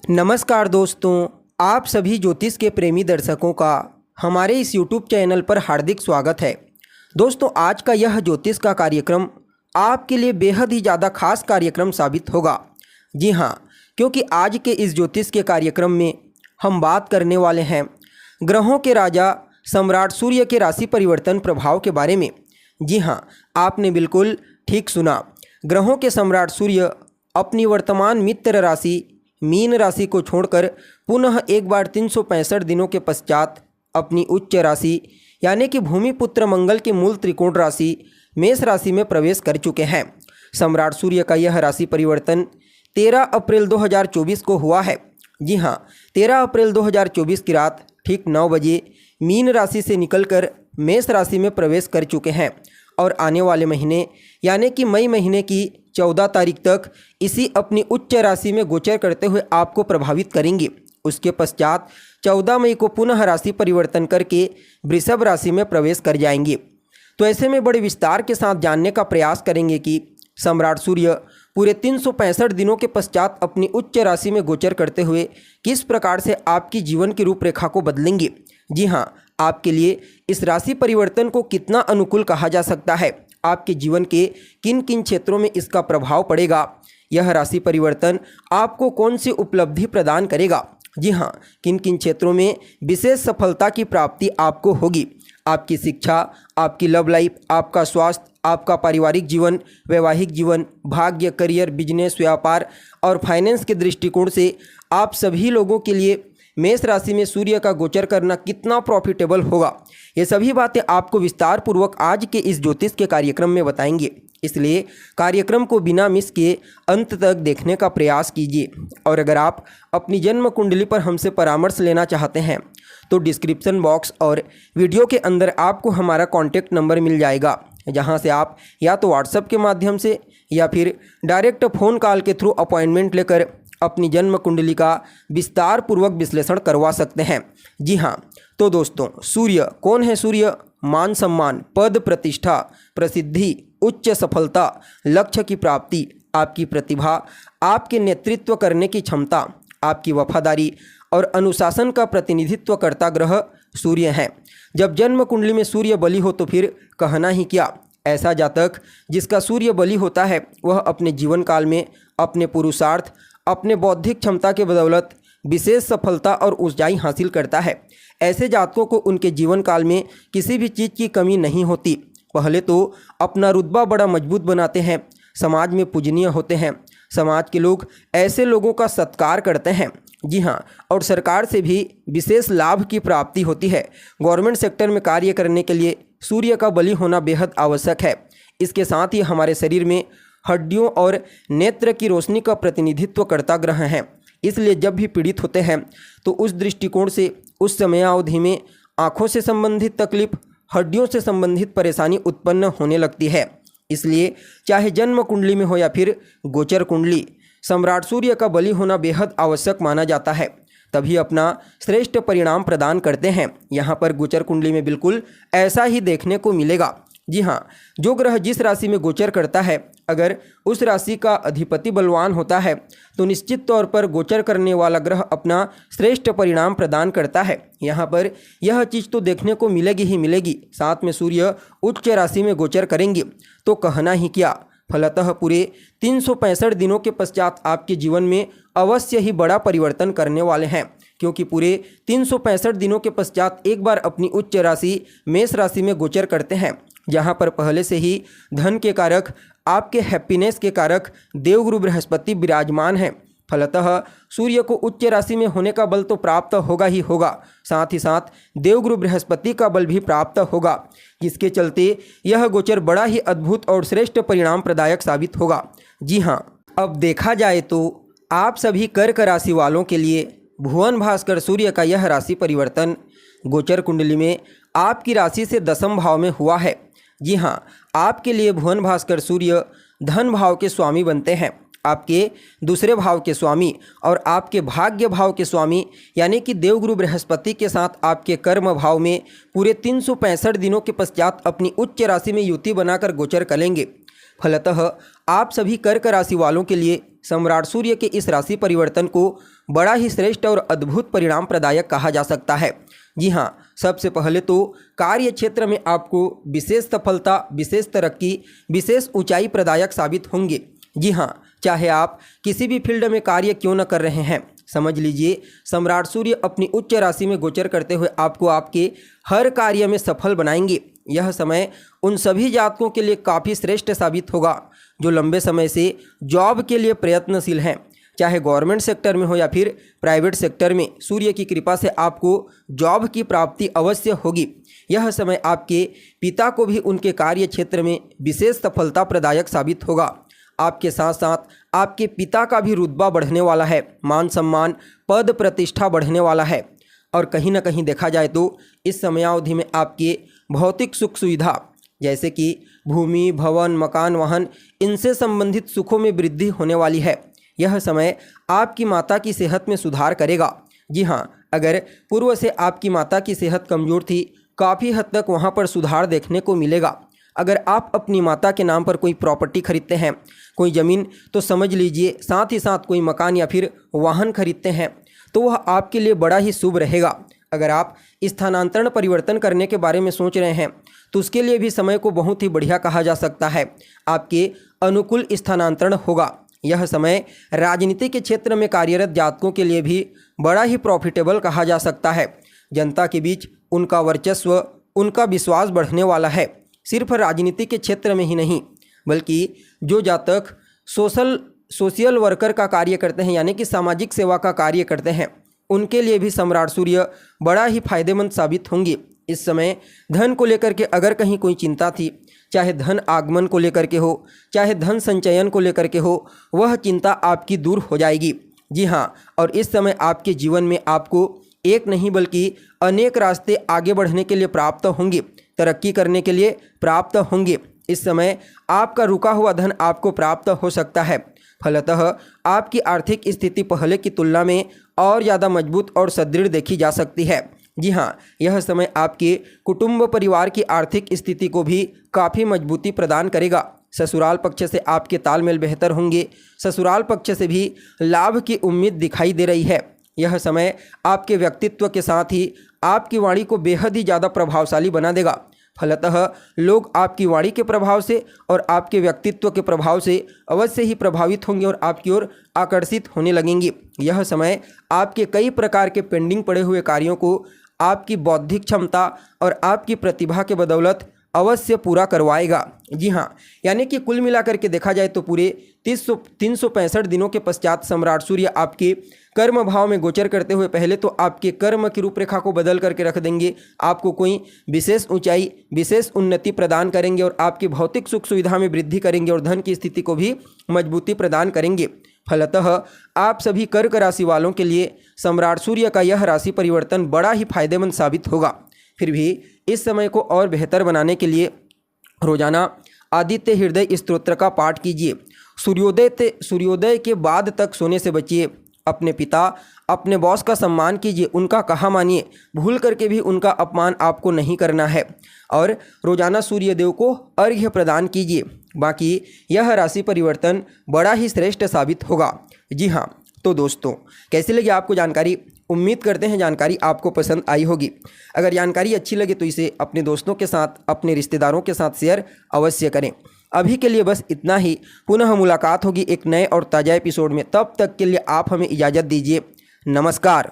नमस्कार दोस्तों, आप सभी ज्योतिष के प्रेमी दर्शकों का हमारे इस YouTube चैनल पर हार्दिक स्वागत है। दोस्तों, आज का यह ज्योतिष का कार्यक्रम आपके लिए बेहद ही ज़्यादा खास कार्यक्रम साबित होगा। जी हाँ, क्योंकि आज के इस ज्योतिष के कार्यक्रम में हम बात करने वाले हैं ग्रहों के राजा सम्राट सूर्य के राशि परिवर्तन प्रभाव के बारे में। जी हाँ, आपने बिल्कुल ठीक सुना। ग्रहों के सम्राट सूर्य अपनी वर्तमान मित्र राशि मीन राशि को छोड़कर पुनः एक बार 365 दिनों के पश्चात अपनी उच्च राशि यानी कि भूमिपुत्र मंगल की मूल त्रिकोण राशि मेष राशि में प्रवेश कर चुके हैं। सम्राट सूर्य का यह राशि परिवर्तन 13 अप्रैल 2024 को हुआ है। जी हाँ, 13 अप्रैल 2024 की रात ठीक 9 बजे मीन राशि से निकलकर मेष राशि में प्रवेश कर चुके हैं और आने वाले महीने यानी कि मई महीने की 14 तारीख तक इसी अपनी उच्च राशि में गोचर करते हुए आपको प्रभावित करेंगे। उसके पश्चात 14 मई को पुनः राशि परिवर्तन करके वृषभ राशि में प्रवेश कर जाएंगे। तो ऐसे में बड़े विस्तार के साथ जानने का प्रयास करेंगे कि सम्राट सूर्य पूरे 365 दिनों के पश्चात अपनी उच्च राशि में गोचर करते हुए किस प्रकार से आपकी जीवन की रूपरेखा को बदलेंगे। जी हाँ, आपके लिए इस राशि परिवर्तन को कितना अनुकूल कहा जा सकता है, आपके जीवन के किन किन क्षेत्रों में इसका प्रभाव पड़ेगा, यह राशि परिवर्तन आपको कौन सी उपलब्धि प्रदान करेगा। जी हाँ, किन किन क्षेत्रों में विशेष सफलता की प्राप्ति आपको होगी। आपकी शिक्षा, आपकी लव लाइफ, आपका स्वास्थ्य, आपका पारिवारिक जीवन, वैवाहिक जीवन, भाग्य, करियर, बिजनेस, व्यापार और फाइनेंस के दृष्टिकोण से आप सभी लोगों के लिए मेष राशि में सूर्य का गोचर करना कितना प्रॉफिटेबल होगा, ये सभी बातें आपको विस्तार पूर्वक आज के इस ज्योतिष के कार्यक्रम में बताएंगे। इसलिए कार्यक्रम को बिना मिस किए अंत तक देखने का प्रयास कीजिए। और अगर आप अपनी जन्म कुंडली पर हमसे परामर्श लेना चाहते हैं तो डिस्क्रिप्शन बॉक्स और वीडियो के अंदर आपको हमारा कॉन्टैक्ट नंबर मिल जाएगा, जहां से आप या तो व्हाट्सएप के माध्यम से या फिर डायरेक्ट फ़ोन कॉल के थ्रू अपॉइंटमेंट लेकर अपनी जन्म कुंडली का विस्तार पूर्वक विश्लेषण करवा सकते हैं। जी हाँ, तो दोस्तों, सूर्य कौन है? सूर्य मान सम्मान, पद प्रतिष्ठा, प्रसिद्धि, उच्च सफलता, लक्ष्य की प्राप्ति, आपकी प्रतिभा, आपके नेतृत्व करने की क्षमता, आपकी वफादारी और अनुशासन का प्रतिनिधित्व करता ग्रह सूर्य है। जब जन्म कुंडली में सूर्य बली हो तो फिर कहना ही क्या। ऐसा जातक जिसका सूर्य बली होता है वह अपने जीवन काल में अपने पुरुषार्थ, अपने बौद्धिक क्षमता के बदौलत विशेष सफलता और ऊंचाई हासिल करता है। ऐसे जातकों को उनके जीवन काल में किसी भी चीज़ की कमी नहीं होती। पहले तो अपना रुतबा बड़ा मजबूत बनाते हैं, समाज में पूजनीय होते हैं, समाज के लोग ऐसे लोगों का सत्कार करते हैं। जी हाँ, और सरकार से भी विशेष लाभ की प्राप्ति होती है। गवर्नमेंट सेक्टर में कार्य करने के लिए सूर्य का बली होना बेहद आवश्यक है। इसके साथ ही हमारे शरीर में हड्डियों और नेत्र की रोशनी का प्रतिनिधित्व करता ग्रह है। इसलिए जब भी पीड़ित होते हैं तो उस दृष्टिकोण से उस समयावधि में आँखों से संबंधित तकलीफ, हड्डियों से संबंधित परेशानी उत्पन्न होने लगती है। इसलिए चाहे जन्म कुंडली में हो या फिर गोचर कुंडली, सम्राट सूर्य का बली होना बेहद आवश्यक माना जाता है, तभी अपना श्रेष्ठ परिणाम प्रदान करते हैं। यहाँ पर गोचर कुंडली में बिल्कुल ऐसा ही देखने को मिलेगा। जी हाँ, जो ग्रह जिस राशि में गोचर करता है, अगर उस राशि का अधिपति बलवान होता है तो निश्चित तौर पर गोचर करने वाला ग्रह अपना श्रेष्ठ परिणाम प्रदान करता है। यहाँ पर यह चीज़ तो देखने को मिलेगी ही मिलेगी। साथ में सूर्य उच्च राशि में गोचर करेंगे तो कहना ही क्या। फलतः पूरे 365 दिनों के पश्चात आपके जीवन में अवश्य ही बड़ा परिवर्तन करने वाले हैं, क्योंकि पूरे 365 दिनों के पश्चात एक बार अपनी उच्च राशि मेष राशि में गोचर करते हैं, जहां पर पहले से ही धन के कारक, आपके हैप्पीनेस के कारक देवगुरु बृहस्पति विराजमान हैं। फलतः सूर्य को उच्च राशि में होने का बल तो प्राप्त होगा ही होगा, साथ ही साथ देवगुरु बृहस्पति का बल भी प्राप्त होगा, जिसके चलते यह गोचर बड़ा ही अद्भुत और श्रेष्ठ परिणाम प्रदायक साबित होगा। जी हाँ, अब देखा जाए तो आप सभी कर्क राशि वालों के लिए भुवन भास्कर सूर्य का यह राशि परिवर्तन गोचर कुंडली में आपकी राशि से 10वें भाव में हुआ है। जी हाँ, आपके लिए भुवन भास्कर सूर्य धन भाव के स्वामी बनते हैं, आपके दूसरे भाव के स्वामी और आपके भाग्य भाव के स्वामी यानी कि देवगुरु बृहस्पति के साथ आपके कर्म भाव में पूरे 365 दिनों के पश्चात अपनी उच्च राशि में युति बनाकर गोचर करेंगे। फलतः आप सभी कर्क राशि वालों के लिए सम्राट सूर्य के इस राशि परिवर्तन को बड़ा ही श्रेष्ठ और अद्भुत परिणाम प्रदायक कहा जा सकता है। जी हाँ, सबसे पहले तो कार्य क्षेत्र में आपको विशेष सफलता, विशेष तरक्की, विशेष ऊंचाई प्रदायक साबित होंगे। जी हाँ, चाहे आप किसी भी फील्ड में कार्य क्यों न कर रहे हैं, समझ लीजिए सम्राट सूर्य अपनी उच्च राशि में गोचर करते हुए आपको आपके हर कार्य में सफल बनाएंगे। यह समय उन सभी जातकों के लिए काफ़ी श्रेष्ठ साबित होगा जो लंबे समय से जॉब के लिए प्रयत्नशील हैं, चाहे गवर्नमेंट सेक्टर में हो या फिर प्राइवेट सेक्टर में। सूर्य की कृपा से आपको जॉब की प्राप्ति अवश्य होगी। यह समय आपके पिता को भी उनके कार्य क्षेत्र में विशेष सफलता प्रदायक साबित होगा। आपके साथ साथ आपके पिता का भी रुतबा बढ़ने वाला है, मान सम्मान, पद प्रतिष्ठा बढ़ने वाला है। और कहीं ना कहीं देखा जाए तो इस समयावधि में आपके भौतिक सुख सुविधा जैसे कि भूमि, भवन, मकान, वाहन, इनसे संबंधित सुखों में वृद्धि होने वाली है। यह समय आपकी माता की सेहत में सुधार करेगा। जी हाँ, अगर पूर्व से आपकी माता की सेहत कमज़ोर थी, काफ़ी हद तक वहाँ पर सुधार देखने को मिलेगा। अगर आप अपनी माता के नाम पर कोई प्रॉपर्टी खरीदते हैं, कोई ज़मीन, तो समझ लीजिए साथ ही साथ कोई मकान या फिर वाहन खरीदते हैं तो वह आपके लिए बड़ा ही शुभ रहेगा। अगर आप स्थानांतरण परिवर्तन करने के बारे में सोच रहे हैं तो उसके लिए भी समय को बहुत ही बढ़िया कहा जा सकता है। आपके अनुकूल स्थानांतरण होगा। यह समय राजनीति के क्षेत्र में कार्यरत जातकों के लिए भी बड़ा ही प्रॉफिटेबल कहा जा सकता है। जनता के बीच उनका वर्चस्व, उनका विश्वास बढ़ने वाला है। सिर्फ राजनीति के क्षेत्र में ही नहीं, बल्कि जो जातक सोशल वर्कर का कार्य करते हैं, यानी कि सामाजिक सेवा का कार्य करते हैं, उनके लिए भी सम्राट सूर्य बड़ा ही फायदेमंद साबित होंगे। इस समय धन को लेकर के अगर कहीं कोई चिंता थी, चाहे धन आगमन को लेकर के हो, चाहे धन संचयन को लेकर के हो, वह चिंता आपकी दूर हो जाएगी। जी हाँ, और इस समय आपके जीवन में आपको एक नहीं बल्कि अनेक रास्ते आगे बढ़ने के लिए प्राप्त होंगे, तरक्की करने के लिए प्राप्त होंगे। इस समय आपका रुका हुआ धन आपको प्राप्त हो सकता है। फलतः आपकी आर्थिक स्थिति पहले की तुलना में और ज़्यादा मजबूत और सुदृढ़ देखी जा सकती है। जी हाँ, यह समय आपके कुटुंब परिवार की आर्थिक स्थिति को भी काफ़ी मजबूती प्रदान करेगा। ससुराल पक्ष से आपके तालमेल बेहतर होंगे। ससुराल पक्ष से भी लाभ की उम्मीद दिखाई दे रही है। यह समय आपके व्यक्तित्व के साथ ही आपकी वाणी को बेहद ही ज़्यादा प्रभावशाली बना देगा। फलतः लोग आपकी वाणी के प्रभाव से और आपके व्यक्तित्व के प्रभाव से अवश्य ही प्रभावित होंगे और आपकी ओर आकर्षित होने लगेंगे। यह समय आपके कई प्रकार के पेंडिंग पड़े हुए कार्यों को आपकी बौद्धिक क्षमता और आपकी प्रतिभा के बदौलत अवश्य पूरा करवाएगा। जी हाँ, यानी कि कुल मिलाकर के देखा जाए तो पूरे 365 दिनों के पश्चात सम्राट सूर्य आपके कर्म भाव में गोचर करते हुए पहले तो आपके कर्म की रूपरेखा को बदल करके रख देंगे। आपको कोई विशेष ऊंचाई, विशेष उन्नति प्रदान करेंगे और आपकी भौतिक सुख सुविधा में वृद्धि करेंगे और धन की स्थिति को भी मजबूती प्रदान करेंगे। फलतः आप सभी कर्क राशि वालों के लिए सम्राट सूर्य का यह राशि परिवर्तन बड़ा ही फायदेमंद साबित होगा। फिर भी इस समय को और बेहतर बनाने के लिए रोजाना आदित्य हृदय स्तोत्र का पाठ कीजिए। सूर्योदय के बाद तक सोने से बचिए। अपने पिता, अपने बॉस का सम्मान कीजिए, उनका कहा मानिए। भूल करके भी उनका अपमान आपको नहीं करना है। और रोजाना सूर्य देव को अर्घ्य प्रदान कीजिए। बाकी यह राशि परिवर्तन बड़ा ही श्रेष्ठ साबित होगा। जी हाँ, तो दोस्तों कैसी लगी आपको जानकारी? उम्मीद करते हैं जानकारी आपको पसंद आई होगी। अगर जानकारी अच्छी लगे तो इसे अपने दोस्तों के साथ, अपने रिश्तेदारों के साथ शेयर अवश्य करें। अभी के लिए बस इतना ही। पुनः मुलाकात होगी एक नए और ताज़ा एपिसोड में। तब तक के लिए आप हमें इजाज़त दीजिए। नमस्कार।